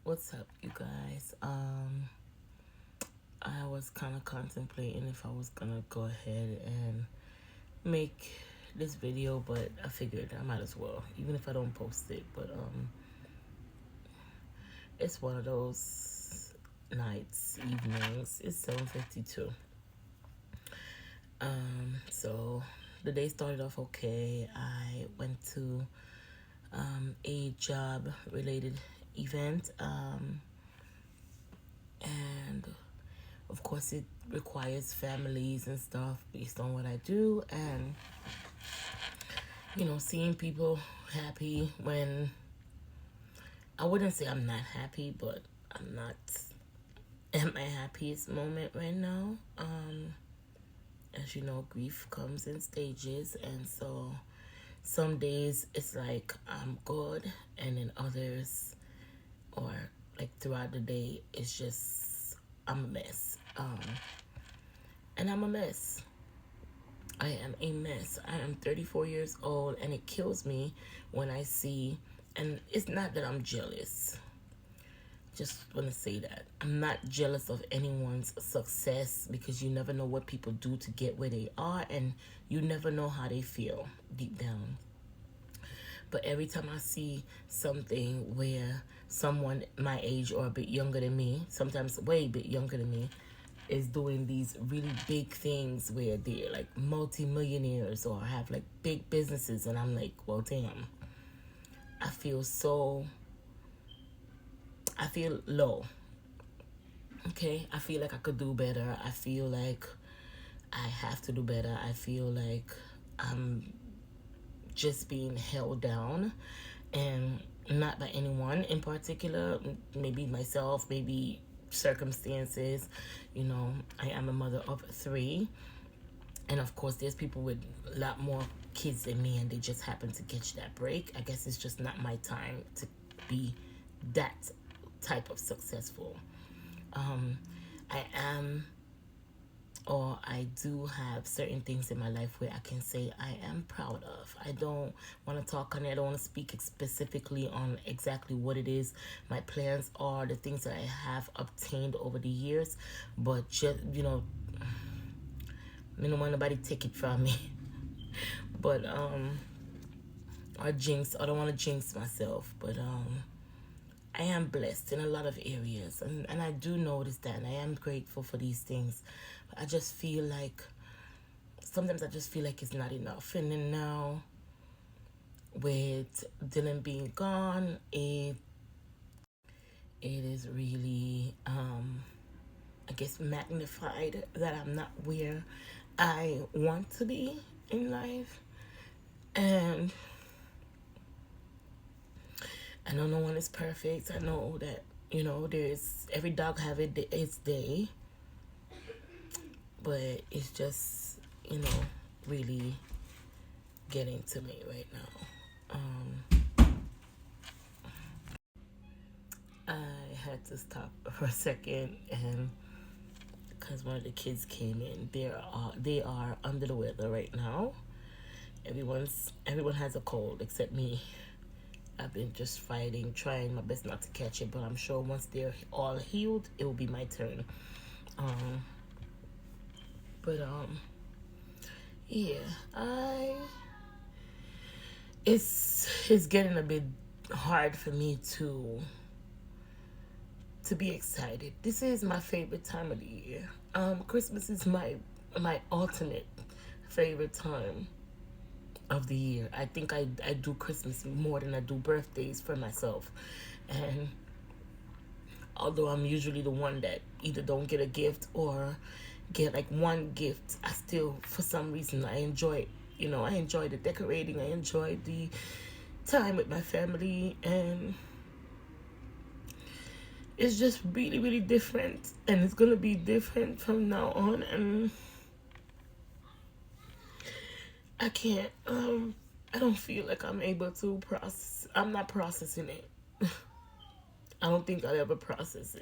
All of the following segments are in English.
What's up, you guys? I was kind of contemplating if I was gonna go ahead and make this video, but I figured I might as well, even if I don't post it. But it's one of those nights, evenings. It's 7:52. So the day started off okay. I went to a job related event, and of course it requires families and stuff based on what I do, and seeing people happy when I wouldn't say I'm not happy, but I'm not at my happiest moment right now. As you know, grief comes in stages, and so some days it's like I'm good, and then others, or like throughout the day, it's just I'm a mess. And I'm a mess. I am a mess. I am 34 years old, and it kills me when I see, and it's not that I'm jealous. Just want to say that. I'm not jealous of anyone's success, because you never know what people do to get where they are, and you never know how they feel deep down. But every time I see something where someone my age or a bit younger than me, sometimes way a bit younger than me, is doing these really big things where they're like multi-millionaires or have like big businesses, and I'm like, well, damn. I feel low. Okay? I feel like I could do better. I feel like I have to do better. I feel like I'm just being held down, and not by anyone in particular. Maybe myself, maybe circumstances. I am a mother of 3, and of course there's people with a lot more kids than me, and they just happen to catch that break. I guess it's just not my time to be that type of successful. I do have certain things in my life where I can say I am proud of. I don't want to talk on it. I don't want to speak specifically on exactly what it is my plans are, the things that I have obtained over the years. But just, I don't want nobody take it from me. But, or jinx, I don't want to jinx myself. But, I am blessed in a lot of areas, and I do notice that, and I am grateful for these things. But I just feel like sometimes it's not enough. And then now, with Dylan being gone, it is really I guess magnified that I'm not where I want to be in life. And I know no one is perfect. I know that, there's every dog have its day. But it's just, really getting to me right now. I had to stop for a second, and because one of the kids came in, they are under the weather right now. Everyone has a cold except me. I've been just trying my best not to catch it, but I'm sure once they're all healed, it will be my turn. Yeah, it's getting a bit hard for me to be excited. This is my favorite time of the year. Christmas is my ultimate favorite time of the year. I think I do Christmas more than I do birthdays for myself. And although I'm usually the one that either don't get a gift or get like one gift, I still, for some reason, I enjoy it. I enjoy the decorating. I enjoy the time with my family, and it's just really, really different, and it's gonna be different from now on. And I can't, I don't feel like I'm able to I'm not processing it. I don't think I'll ever process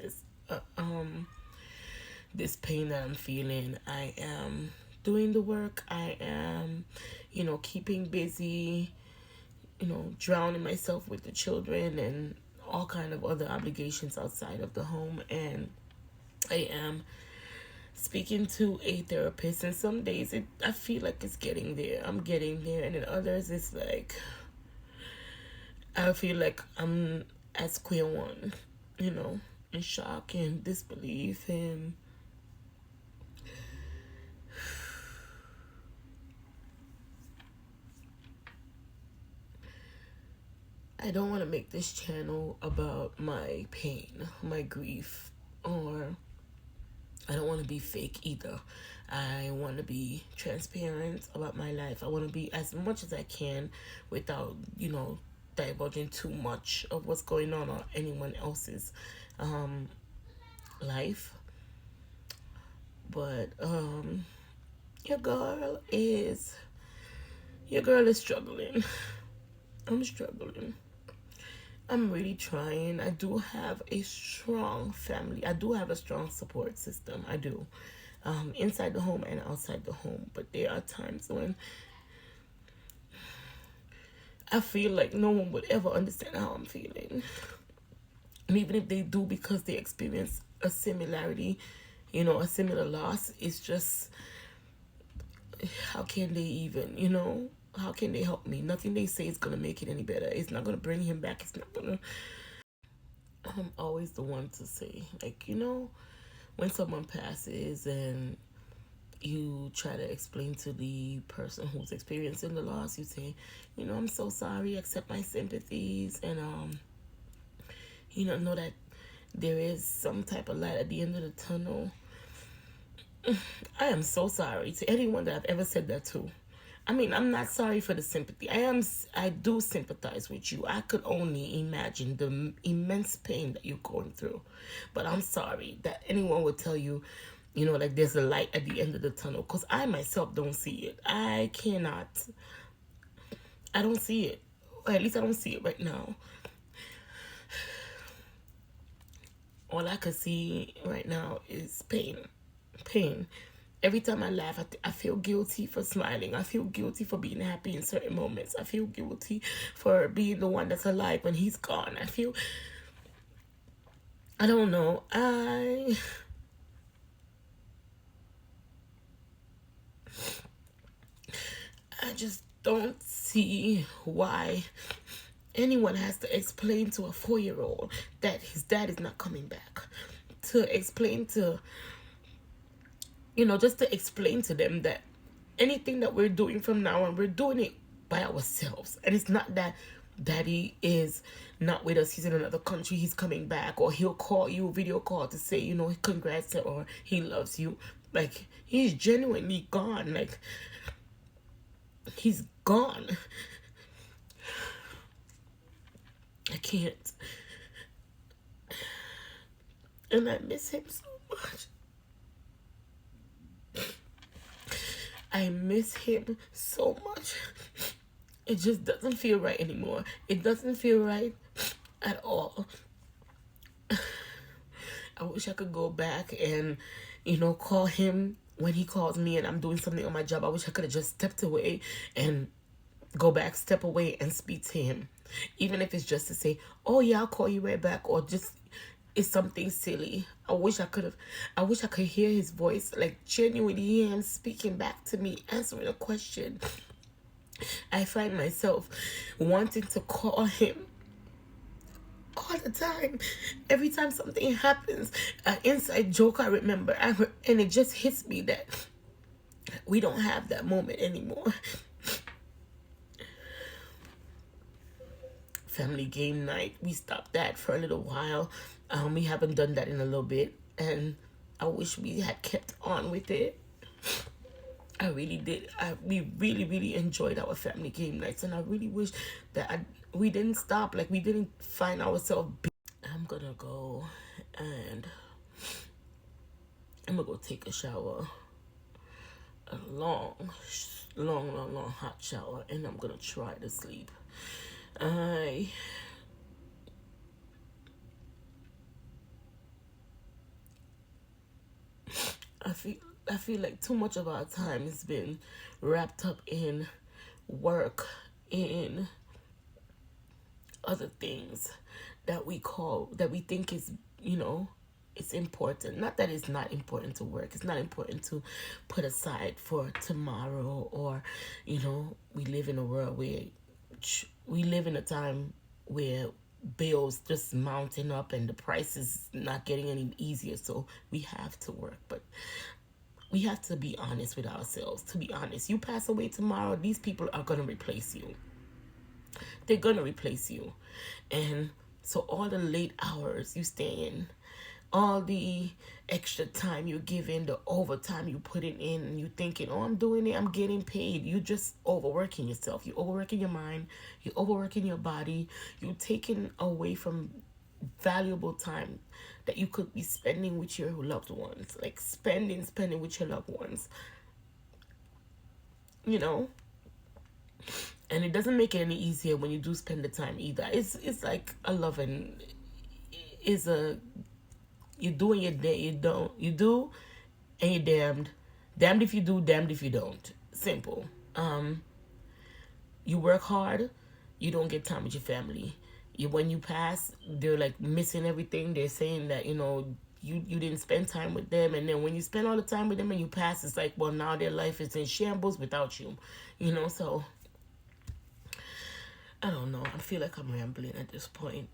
this pain that I'm feeling. I am doing the work. I am, keeping busy, drowning myself with the children and all kind of other obligations outside of the home, and I am speaking to a therapist, and some days I feel like it's getting there. I'm getting there, and then others it's like I feel like I'm at square one, in shock and disbelief, and I don't want to make this channel about my pain, my grief, or I don't want to be fake either. I want to be transparent about my life. I want to be as much as I can without, divulging too much of what's going on or anyone else's life. But your girl is struggling. I'm struggling. I'm really trying. I do have a strong family. I do have a strong support system. I do. Inside the home and outside the home. But there are times when I feel like no one would ever understand how I'm feeling. And even if they do, because they experience a similarity, a similar loss, it's just, how can they even, how can they help me? Nothing they say is going to make it any better. It's not going to bring him back. It's not going to... I'm always the one to say, like, when someone passes and you try to explain to the person who's experiencing the loss, you say, I'm so sorry, accept my sympathies, and, know that there is some type of light at the end of the tunnel. I am so sorry to anyone that I've ever said that to. I mean, I'm not sorry for the sympathy. I do sympathize with you. I could only imagine the immense pain that you're going through. But I'm sorry that anyone would tell you, like there's a light at the end of the tunnel. Because I myself don't see it. I don't see it. Or at least I don't see it right now. All I could see right now is pain. Pain. Every time I laugh, I feel guilty for smiling. I feel guilty for being happy in certain moments. I feel guilty for being the one that's alive when he's gone. I don't know. I just don't see why anyone has to explain to a 4-year-old that his dad is not coming back. To explain to... just to explain to them that anything that we're doing from now on, we're doing it by ourselves. And it's not that daddy is not with us, he's in another country, he's coming back, or he'll call you, video call to say, congrats, or he loves you. Like, he's genuinely gone. Like, he's gone. I can't. And I miss him so much. I miss him so much. It just doesn't feel right anymore. It doesn't feel right at all. I wish I could go back and, call him when he calls me and I'm doing something on my job. I wish I could have just stepped away and go back, step away and speak to him. Even if it's just to say, oh yeah, I'll call you right back, or just... it's something silly. I wish I could hear his voice, like genuinely hear him speaking back to me, answering a question. I find myself wanting to call him all the time. Every time something happens, an inside joke I remember, and it just hits me that we don't have that moment anymore. Family game night, we stopped that for a little while. We haven't done that in a little bit, and I wish we had kept on with it. I really did. We really, really enjoyed our family game nights, and I really wish that we didn't stop. Like, we didn't find ourselves. I'm gonna go and I'm gonna go take a shower, a long hot shower, and I'm gonna try to sleep. I feel like too much of our time has been wrapped up in work, in other things that we think is, it's important. Not that it's not important to work. It's not important to put aside for tomorrow, or, we live in a world where we live in a time where bills just mounting up and the price is not getting any easier. So we have to work, but we have to be honest with ourselves. To be honest, you pass away tomorrow, these people are going to replace you. They're going to replace you. And so all the late hours you stay in, all the extra time you're giving, the overtime you put it in, and you thinking, oh, I'm doing it, I'm getting paid. You just overworking yourself. You're overworking your mind. You're overworking your body. You're taking away from valuable time that you could be spending with your loved ones. Like spending with your loved ones. And it doesn't make it any easier when you do spend the time either. It's like a loving is a you doing your day, you don't. You do, and you're damned. Damned if you do, damned if you don't. Simple. You work hard, you don't get time with your family. When you pass, they're like missing everything. They're saying that, you didn't spend time with them, and then when you spend all the time with them and you pass, it's like, well, now their life is in shambles without you. So I don't know. I feel like I'm rambling at this point.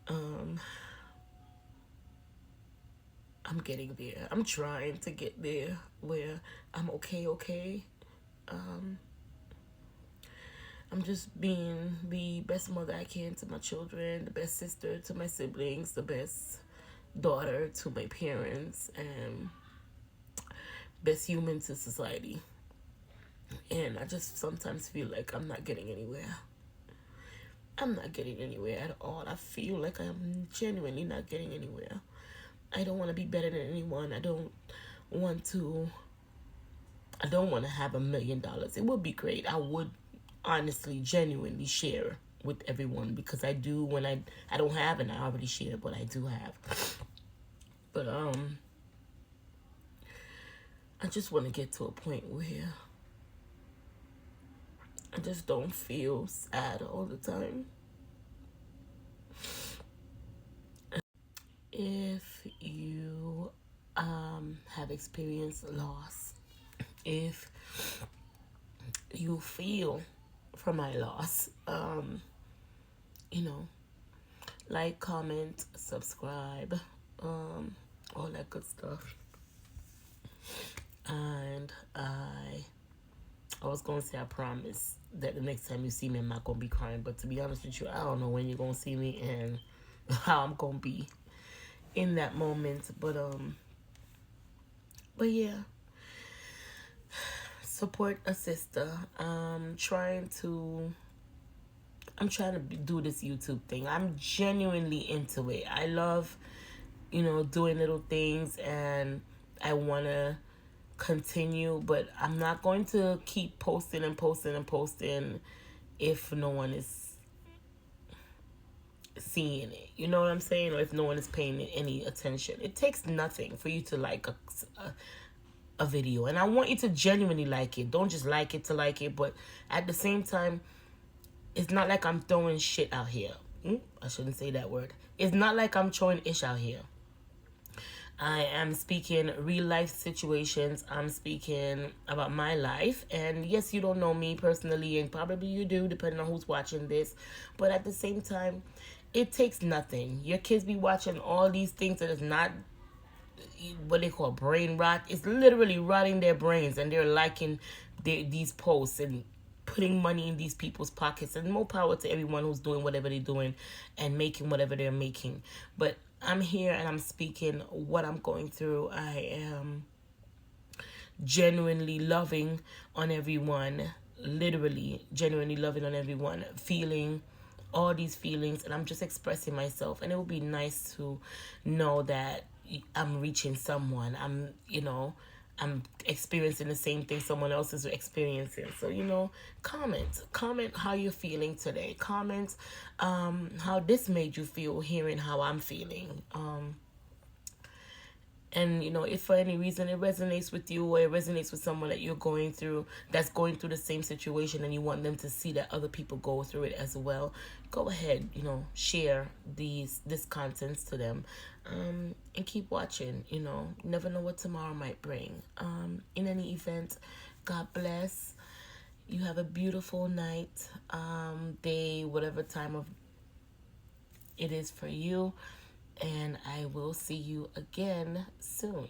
I'm getting there. I'm trying to get there where I'm okay. I'm just being the best mother I can to my children, the best sister to my siblings, the best daughter to my parents, and best human to society. And I just sometimes feel like I'm not getting anywhere. I'm not getting anywhere at all. I feel like I'm genuinely not getting anywhere. I don't want to be better than anyone. I don't want to have $1 million. It would be great. I would honestly, genuinely share with everyone, because I do when I don't have, and I already shared what I do have. But I just want to get to a point where I just don't feel sad all the time. If you have experienced loss, if you feel for my loss, like, comment, subscribe, all that good stuff. And I was gonna say, I promise that the next time you see me, I'm not gonna be crying. But to be honest with you, I don't know when you're gonna see me and how I'm gonna be in that moment. But yeah, support a sister. I'm trying to do this YouTube thing. I'm genuinely into it. I love, doing little things, and I want to continue, but I'm not going to keep posting if no one is seeing it. You know what I'm saying? Or if no one is paying it any attention. It takes nothing for you to like a video, and I want you to genuinely like it. Don't just like it to like it, but at the same time, it's not like I'm throwing shit out here. I shouldn't say that word. It's not like I'm throwing ish out here. I am speaking real life situations. I'm speaking about my life. And yes, you don't know me personally, and probably you do, depending on who's watching this. But at the same time, it takes nothing. Your kids be watching all these things that is not what they call brain rot. It's literally rotting their brains, and they're liking these posts and putting money in these people's pockets. And more power to everyone who's doing whatever they're doing and making whatever they're making. But I'm here and I'm speaking what I'm going through. I am genuinely loving on everyone, literally genuinely loving on everyone, feeling all these feelings, and I'm just expressing myself. And it would be nice to know that I'm reaching someone. I'm experiencing the same thing someone else is experiencing. So, comment how you're feeling today. Comment how this made you feel hearing how I'm feeling. And if for any reason it resonates with you, or it resonates with someone that you're going through, that's going through the same situation, and you want them to see that other people go through it as well, go ahead, share this content to them, and keep watching. Never know what tomorrow might bring. In any event, God bless. You have a beautiful night, day, whatever time of it is for you, and I will see you again soon.